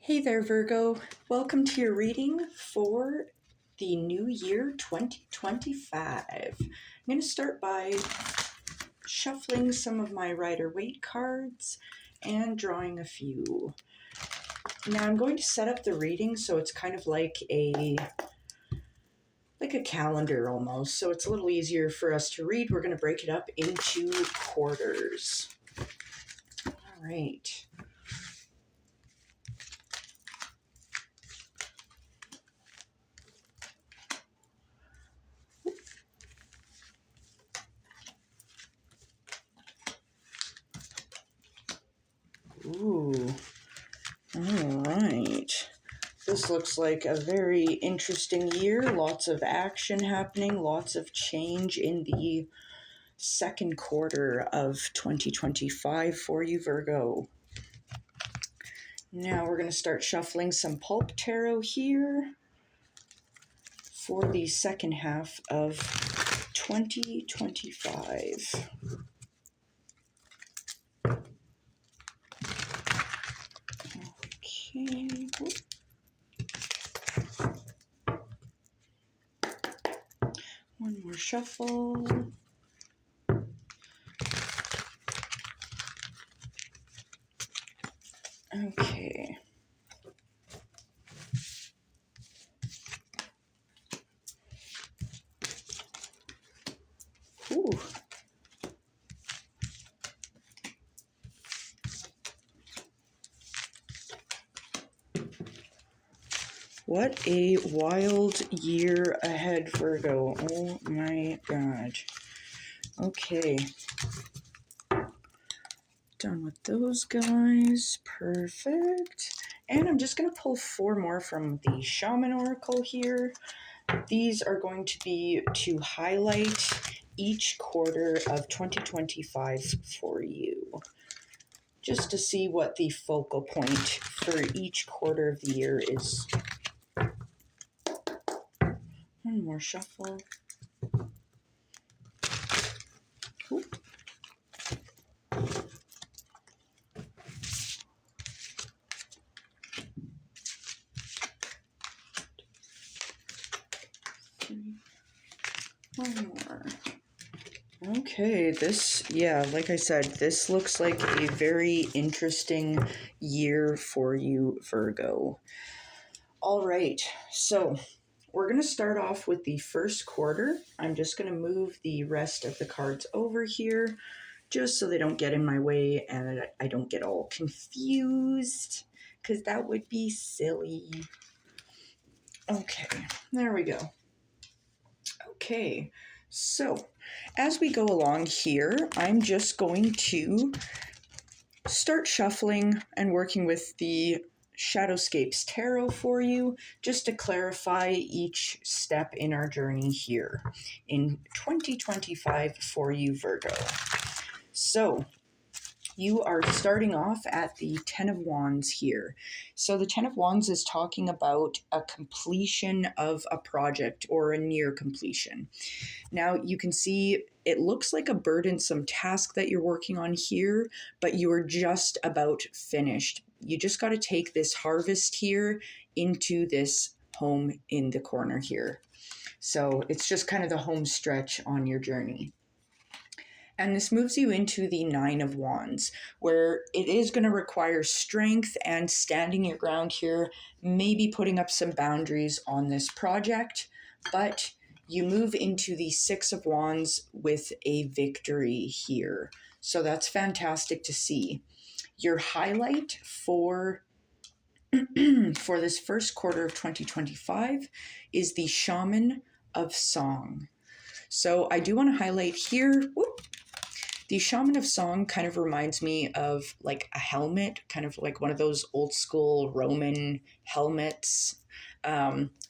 Hey there, Virgo. Welcome to your reading for the new year 2025. I'm going to start by shuffling some of my rider-waite cards and drawing a few. Now I'm going to set up the reading so it's kind of like a calendar almost, so it's a little easier for us to read. We're going to break it up into quarters. All right. Ooh, all right. This looks like a very interesting year. Lots of action happening, lots of change in the second quarter of 2025 for you, Virgo. Now we're going to start shuffling some Pulp Tarot here for the second half of 2025. Okay. One more shuffle. Okay. Ooh. What a wild year ahead, Virgo. Oh my God. Okay. Done with those guys. Perfect. And I'm just going to pull four more from the Shaman Oracle here. These are going to be to highlight each quarter of 2025 for you. Just to see what the focal point for each quarter of the year is. One more shuffle. Ooh. One more. Okay, like I said, this looks like a very interesting year for you, Virgo. All right, so we're going to start off with the first quarter. I'm just going to move the rest of the cards over here just so they don't get in my way and I don't get all confused, because that would be silly. Okay, there we go. Okay, so as we go along here, I'm just going to start shuffling and working with the Shadowscapes Tarot for you, just to clarify each step in our journey here in 2025 for you, Virgo. So you are starting off at the Ten of Wands here. So the Ten of Wands is talking about a completion of a project or a near completion. Now you can see it looks like a burdensome task that you're working on here, but you are just about finished. You just got to take this harvest here into this home in the corner here. So it's just kind of the home stretch on your journey. And this moves you into the Nine of Wands, where it is going to require strength and standing your ground here, maybe putting up some boundaries on this project, but you move into the Six of Wands with a victory here. So that's fantastic to see. Your highlight for this first quarter of 2025 is the Shaman of Song. So I do want to highlight here, the Shaman of Song kind of reminds me of like a helmet, kind of like one of those old school Roman helmets.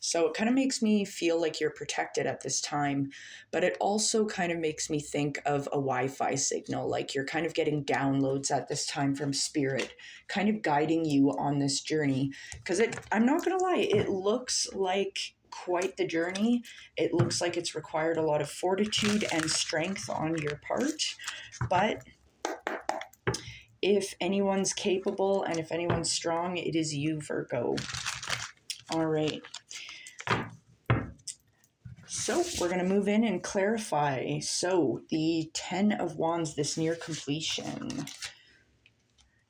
So it kind of makes me feel like you're protected at this time, but it also kind of makes me think of a Wi-Fi signal, like you're kind of getting downloads at this time from spirit, kind of guiding you on this journey. Because I'm not going to lie, it looks like quite the journey. It looks like it's required a lot of fortitude and strength on your part, but If anyone's capable and if anyone's strong, it is you, Virgo. All right. So we're going to move in and clarify. So the 10 of Wands, this near completion,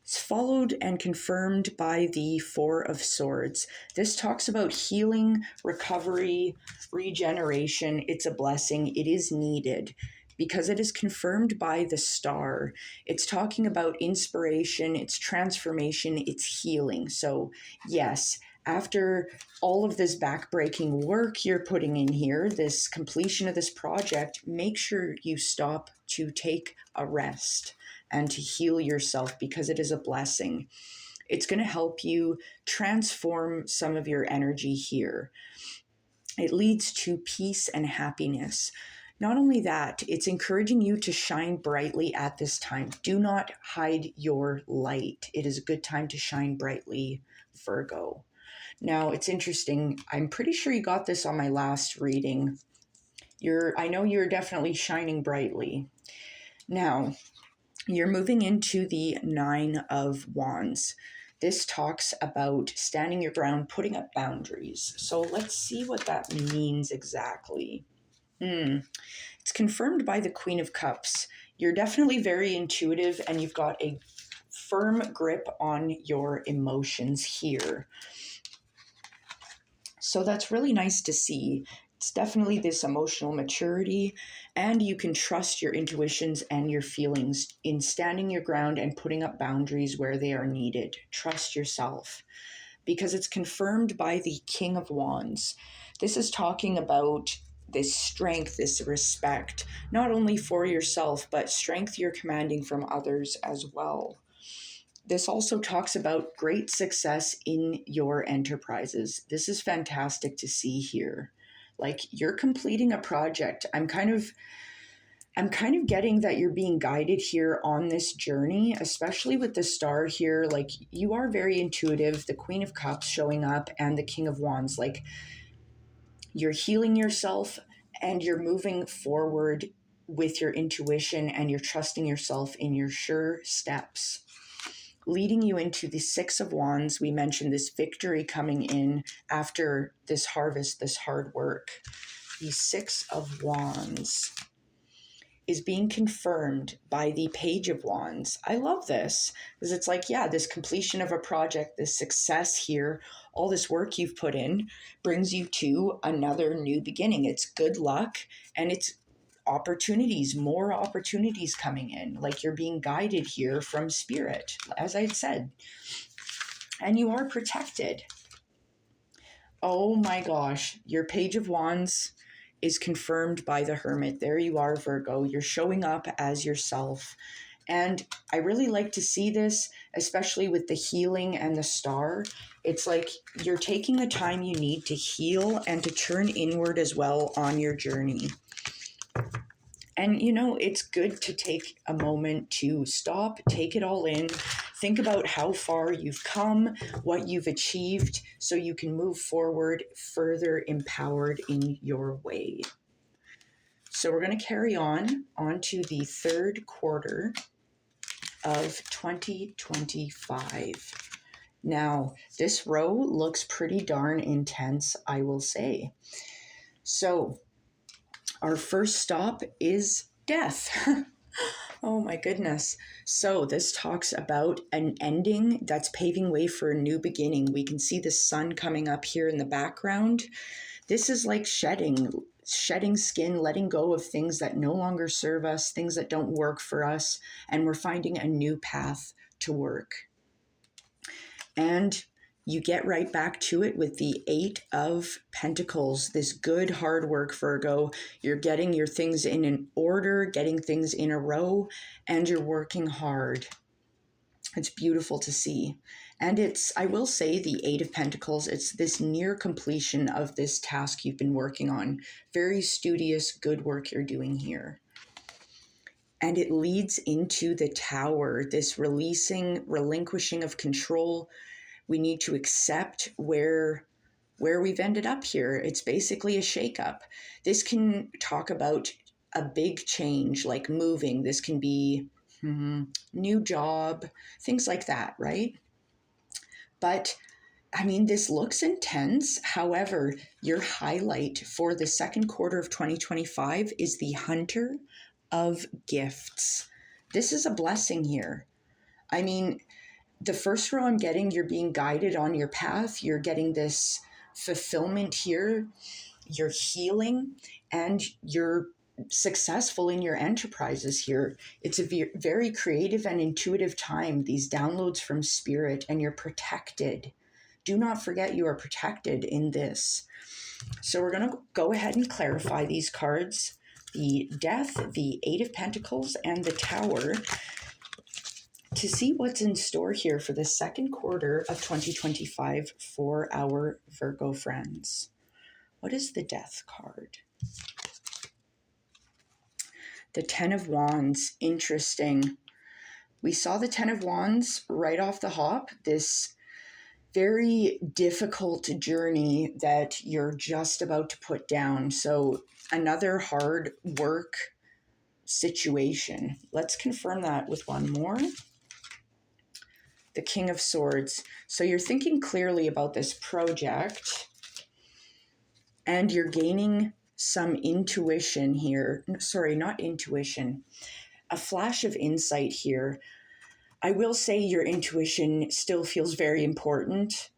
it's followed and confirmed by the Four of Swords. This talks about healing, recovery, regeneration. It's a blessing. It is needed because it is confirmed by the Star. It's talking about inspiration, it's transformation, it's healing. So yes, after all of this backbreaking work you're putting in here, this completion of this project, make sure you stop to take a rest and to heal yourself because it is a blessing. It's going to help you transform some of your energy here. It leads to peace and happiness. Not only that, it's encouraging you to shine brightly at this time. Do not hide your light. It is a good time to shine brightly, Virgo. Now, it's interesting. I'm pretty sure you got this on my last reading. I know you're definitely shining brightly. Now, you're moving into the Nine of Wands. This talks about standing your ground, putting up boundaries. So let's see what that means exactly. It's confirmed by the Queen of Cups. You're definitely very intuitive and you've got a firm grip on your emotions here. So that's really nice to see. It's definitely this emotional maturity, and you can trust your intuitions and your feelings in standing your ground and putting up boundaries where they are needed. Trust yourself because it's confirmed by the King of Wands. This is talking about this strength, this respect, not only for yourself, but strength you're commanding from others as well. This also talks about great success in your enterprises. This is fantastic to see here. Like you're completing a project. I'm kind of getting that you're being guided here on this journey, especially with the Star here. Like you are very intuitive, the Queen of Cups showing up and the King of Wands. Like you're healing yourself and you're moving forward with your intuition and you're trusting yourself in your sure steps, leading you into the Six of Wands. We mentioned this victory coming in after this harvest, this hard work. The Six of Wands is being confirmed by the Page of Wands. I love this because it's like, yeah, this completion of a project, this success here, all this work you've put in brings you to another new beginning. It's good luck and it's opportunities, more opportunities coming in. Like you're being guided here from spirit, as I said, and you are protected. Oh my gosh, your Page of Wands is confirmed by the Hermit. There you are, Virgo. You're showing up as yourself. And I really like to see this, especially with the healing and the Star. It's like you're taking the time you need to heal and to turn inward as well on your journey. And, you know, it's good to take a moment to stop, take it all in, think about how far you've come, what you've achieved, so you can move forward further empowered in your way. So we're going to carry on to the third quarter of 2025. Now, this row looks pretty darn intense, I will say. So, our first stop is death. Oh my goodness. So this talks about an ending that's paving way for a new beginning. We can see the sun coming up here in the background. This is like shedding skin, letting go of things that no longer serve us, things that don't work for us, and we're finding a new path to work. And you get right back to it with the Eight of Pentacles, this good hard work, Virgo. You're getting your things in an order, getting things in a row, and you're working hard. It's beautiful to see. And it's, I will say, the Eight of Pentacles, it's this near completion of this task you've been working on. Very studious, good work you're doing here. And it leads into the Tower, this releasing, relinquishing of control. We need to accept where we've ended up here. It's basically a shakeup. This can talk about a big change, like moving. This can be New job, things like that, right? But I mean, this looks intense. However, your highlight for the second quarter of 2025 is the Hunter of Gifts. This is a blessing here. I mean, the first row I'm getting, you're being guided on your path. You're getting this fulfillment here. You're healing and you're successful in your enterprises here. It's a very creative and intuitive time, these downloads from spirit, and you're protected. Do not forget you are protected in this. So we're going to go ahead and clarify these cards, the Death, the Eight of Pentacles, and the Tower, to see what's in store here for the second quarter of 2025 for our Virgo friends. What is the Death card? The Ten of Wands, interesting. We saw the Ten of Wands right off the hop, this very difficult journey that you're just about to put down. So another hard work situation. Let's confirm that with one more. The King of Swords. So you're thinking clearly about this project and you're gaining some intuition here. Sorry, not intuition. A flash of insight here. I will say your intuition still feels very important.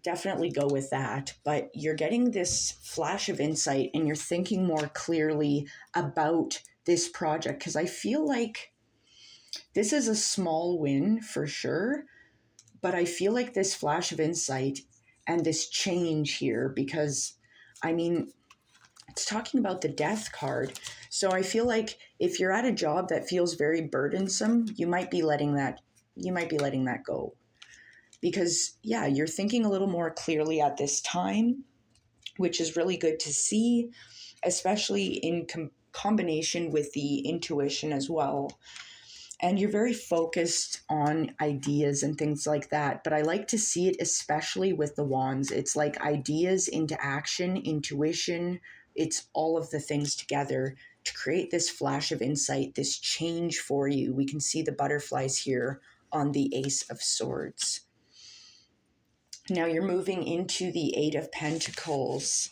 Definitely go with that. But you're getting this flash of insight and you're thinking more clearly about this project, because I feel like this is a small win for sure. But I feel like this flash of insight and this change here, because I mean, it's talking about the Death card. So I feel like if you're at a job that feels very burdensome, you might be letting that go. Because yeah, you're thinking a little more clearly at this time, which is really good to see, especially in combination with the intuition as well. And you're very focused on ideas and things like that. But I like to see it especially with the wands. It's like ideas into action, intuition. It's all of the things together to create this flash of insight, this change for you. We can see the butterflies here on the Ace of Swords. Now you're moving into the Eight of Pentacles.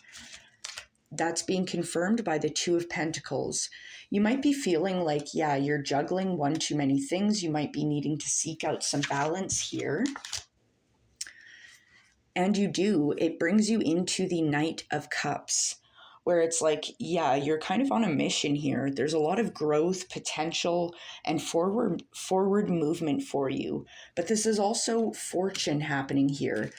That's being confirmed by the Two of Pentacles. You might be feeling like, yeah, you're juggling one too many things. You might be needing to seek out some balance here. And you do. It brings you into the Knight of Cups, where it's like, yeah, you're kind of on a mission here. There's a lot of growth, potential, and forward movement for you. But this is also fortune happening here.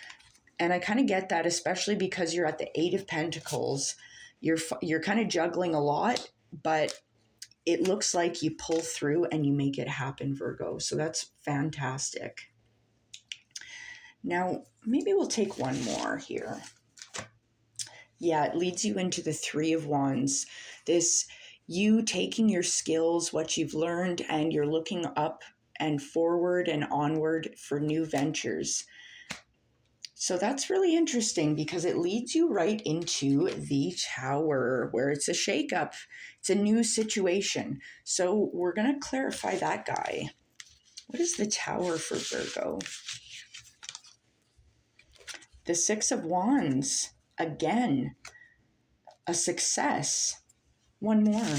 And I kind of get that, especially because you're at the Eight of Pentacles. You're kind of juggling a lot, but it looks like you pull through and you make it happen, Virgo. So that's fantastic. Now, maybe we'll take one more here. Yeah, it leads you into the Three of Wands. This, you taking your skills, what you've learned, and you're looking up and forward and onward for new ventures. So that's really interesting because it leads you right into the Tower, where it's a shakeup. It's a new situation. So we're going to clarify that guy. What is the Tower for Virgo? The Six of Wands. Again, a success. One more.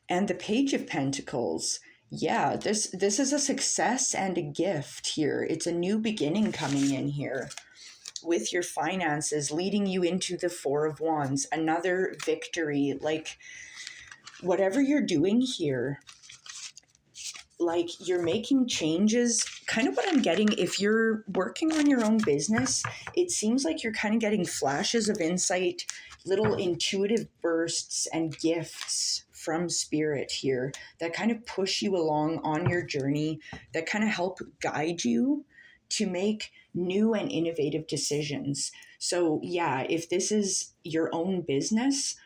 And the Page of Pentacles. Yeah, this is a success and a gift here. It's a new beginning coming in here with your finances, leading you into the Four of Wands. Another victory. Like, whatever you're doing here, like, you're making changes. Kind of what I'm getting, if you're working on your own business, it seems like you're kind of getting flashes of insight, little intuitive bursts and gifts from spirit here that kind of push you along on your journey, that kind of help guide you to make new and innovative decisions. So yeah, if this is your own business,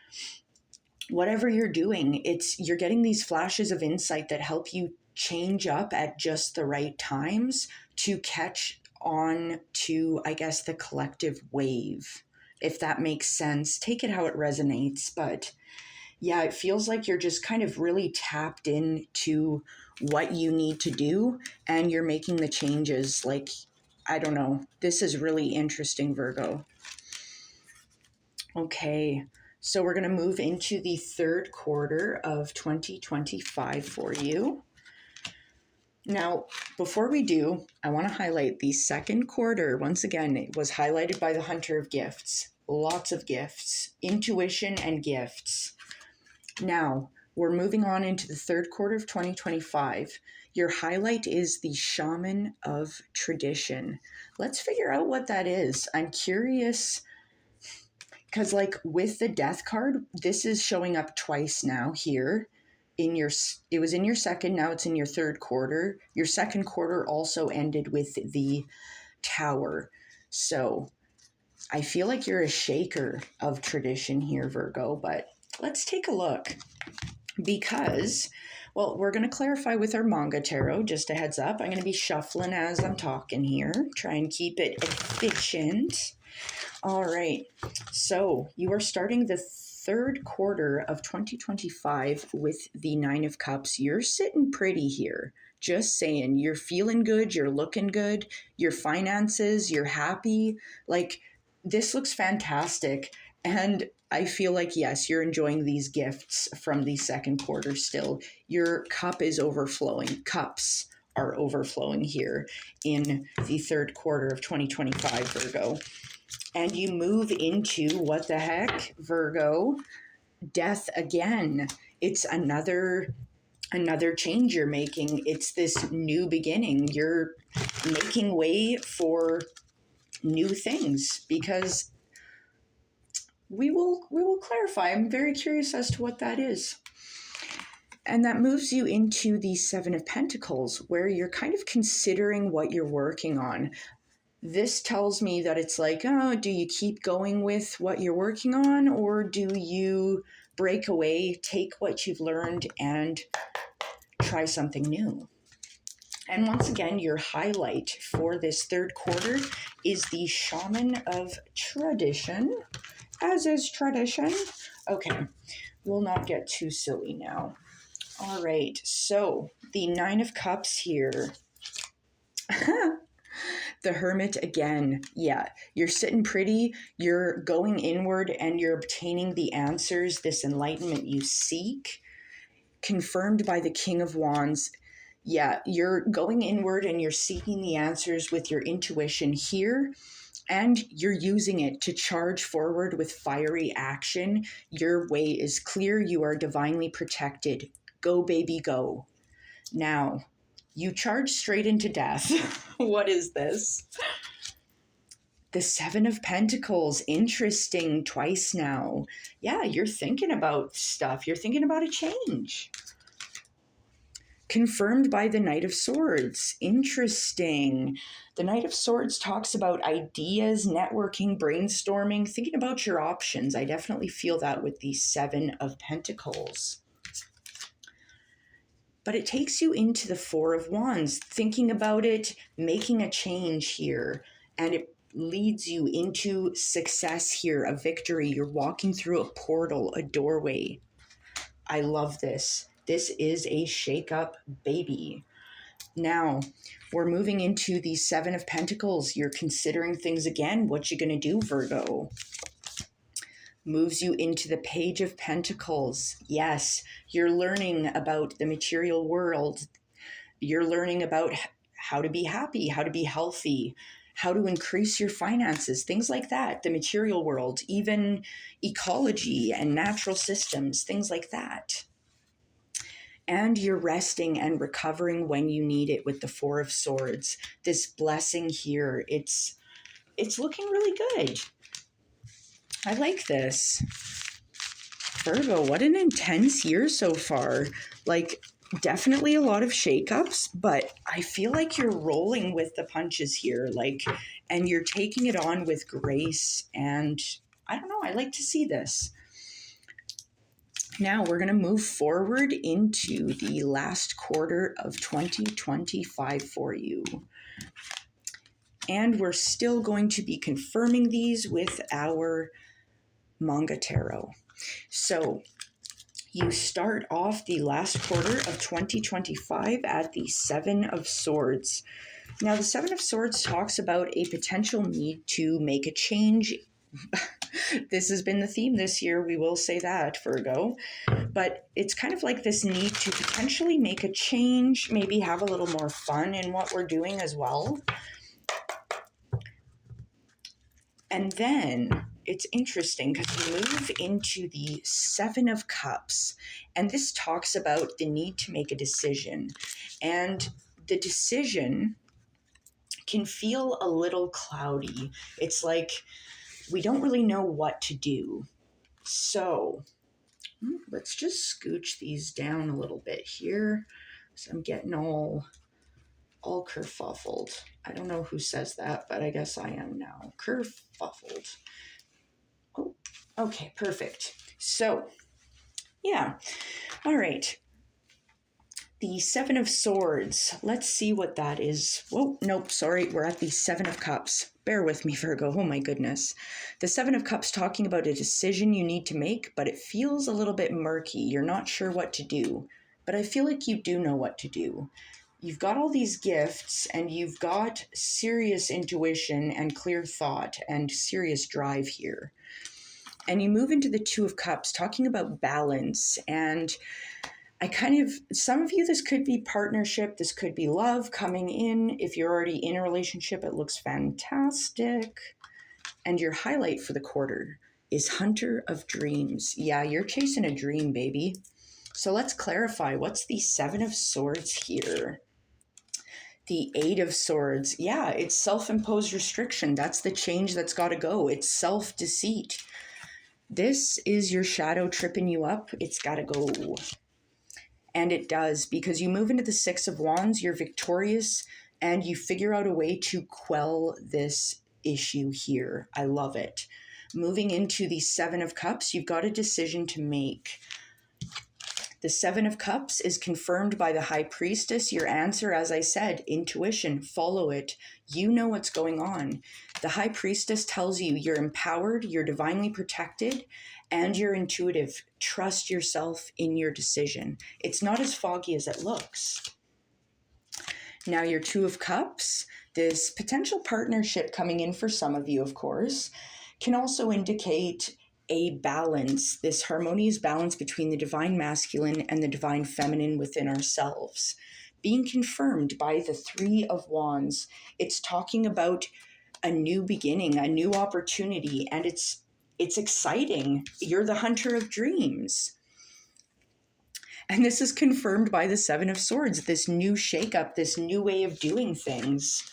whatever you're doing, you're getting these flashes of insight that help you change up at just the right times to catch on to, I guess, the collective wave, if that makes sense. Take it how it resonates, but yeah, it feels like you're just kind of really tapped into what you need to do and you're making the changes. Like, I don't know. This is really interesting, Virgo. Okay, so we're going to move into the third quarter of 2025 for you. Now, before we do, I want to highlight the second quarter. Once again, it was highlighted by the Hunter of Gifts. Lots of gifts, intuition and gifts. Now, we're moving on into the third quarter of 2025. Your highlight is the Shaman of Tradition. Let's figure out what that is. I'm curious because, like, with the Death card, this is showing up twice now here. It was in your second, now it's in your third quarter. Your second quarter also ended with the Tower. So I feel like you're a shaker of tradition here, Virgo, but let's take a look. Because, well, we're going to clarify with our Manga Tarot, just a heads up. I'm going to be shuffling as I'm talking here, try and keep it efficient. All right, so you are starting the third quarter of 2025 with the Nine of Cups. You're sitting pretty here. Just saying, you're feeling good, you're looking good, your finances, you're happy. Like, this looks fantastic. And I feel like, yes, you're enjoying these gifts from the second quarter still. Your cup is overflowing. Cups are overflowing here in the third quarter of 2025, Virgo. And you move into, what the heck, Virgo, death again. It's another change you're making. It's this new beginning. You're making way for new things, because we will clarify. I'm very curious as to what that is. And that moves you into the Seven of Pentacles, where you're kind of considering what you're working on. This tells me that it's like, oh, do you keep going with what you're working on, or do you break away, take what you've learned, and try something new? And once again, your highlight for this third quarter is the Shaman of Tradition, as is tradition. Okay, we'll not get too silly now. All right, so the Nine of Cups here. The Hermit again. Yeah, you're sitting pretty, you're going inward, and you're obtaining the answers, this enlightenment you seek, confirmed by the King of Wands. Yeah, you're going inward and you're seeking the answers with your intuition here, and you're using it to charge forward with fiery action. Your way is clear. You are divinely protected. Go, baby, go. Now, you charge straight into death. What is this? The Seven of Pentacles. Interesting. Twice now. Yeah, you're thinking about stuff. You're thinking about a change. Confirmed by the Knight of Swords. Interesting. The Knight of Swords talks about ideas, networking, brainstorming, thinking about your options. I definitely feel that with the Seven of Pentacles. But it takes you into the Four of Wands, thinking about it, making a change here, and it leads you into success here, a victory. You're walking through a portal, a doorway. I love this. This is a shake-up, baby. Now, we're moving into the Seven of Pentacles. You're considering things again. What you gonna do, Virgo? Moves you into the Page of Pentacles. Yes, you're learning about the material world. You're learning about how to be happy, how to be healthy, how to increase your finances, things like that. The material world, even ecology and natural systems, things like that. And you're resting and recovering when you need it with the Four of Swords. This blessing here, it's looking really good. I like this. Virgo, what an intense year so far. Like, definitely a lot of shakeups, but I feel like you're rolling with the punches here, like, and you're taking it on with grace, and I don't know, I like to see this. Now we're going to move forward into the last quarter of 2025 for you. And we're still going to be confirming these with our Manga Tarot. So You start off the last quarter of 2025 at the Seven of Swords. Now, the Seven of Swords talks about a potential need to make a change. This has been the theme this year, we will say that, Virgo. But it's kind of like this need to potentially make a change, maybe have a little more fun in what we're doing as well. And then it's interesting because we move into the Seven of Cups, and this talks about the need to make a decision. And the decision can feel a little cloudy. It's like we don't really know what to do. So let's just scooch these down a little bit here. So I'm getting all kerfuffled. I don't know who says that, but I guess I am now. Kerfuffled. Oh, okay, perfect. So, yeah. All right. The Seven of Swords. Let's see what that is. Whoa, nope, sorry. We're at the Seven of Cups. Bear with me, Virgo. Oh my goodness. The Seven of Cups talking about a decision you need to make, but it feels a little bit murky. You're not sure what to do. But I feel like you do know what to do. You've got all these gifts, and you've got serious intuition and clear thought and serious drive here. And you move into the Two of Cups, talking about balance. And some of you, this could be partnership, this could be love coming in. If you're already in a relationship, it looks fantastic. And your highlight for the quarter is Hunter of Dreams. Yeah, you're chasing a dream, baby. So let's clarify, what's the Seven of Swords here? The Eight of Swords. Yeah, it's self-imposed restriction. That's the change that's got to go. It's self-deceit. This is your shadow tripping you up. It's got to go. And it does, because you move into the Six of Wands, you're victorious, and you figure out a way to quell this issue here. I love it. Moving into the Seven of Cups, you've got a decision to make. The Seven of Cups is confirmed by the High Priestess. Your answer, as I said, intuition, follow it. You know what's going on. The High Priestess tells you you're empowered, you're divinely protected, and you're intuitive. Trust yourself in your decision. It's not as foggy as it looks. Now your Two of Cups, this potential partnership coming in for some of you, of course, can also indicate a balance, this harmonious balance between the divine masculine and the divine feminine within ourselves. Being confirmed by the Three of Wands, it's talking about a new beginning, a new opportunity, and it's exciting. You're the Hunter of Dreams. And this is confirmed by the Seven of Swords, this new shakeup, this new way of doing things,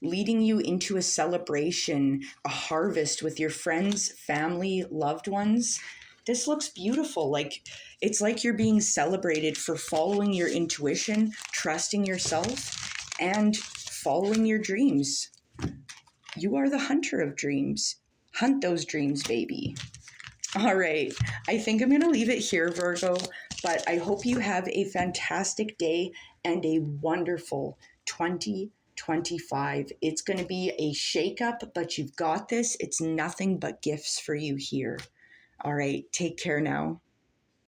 leading you into a celebration, a harvest with your friends, family, loved ones. This looks beautiful. Like, it's like you're being celebrated for following your intuition, trusting yourself, and following your dreams. You are the Hunter of Dreams. Hunt those dreams, baby. All right. I think I'm going to leave it here, Virgo, but I hope you have a fantastic day and a wonderful 2025. It's going to be a shakeup, but you've got this. It's nothing but gifts for you here. All right. Take care now.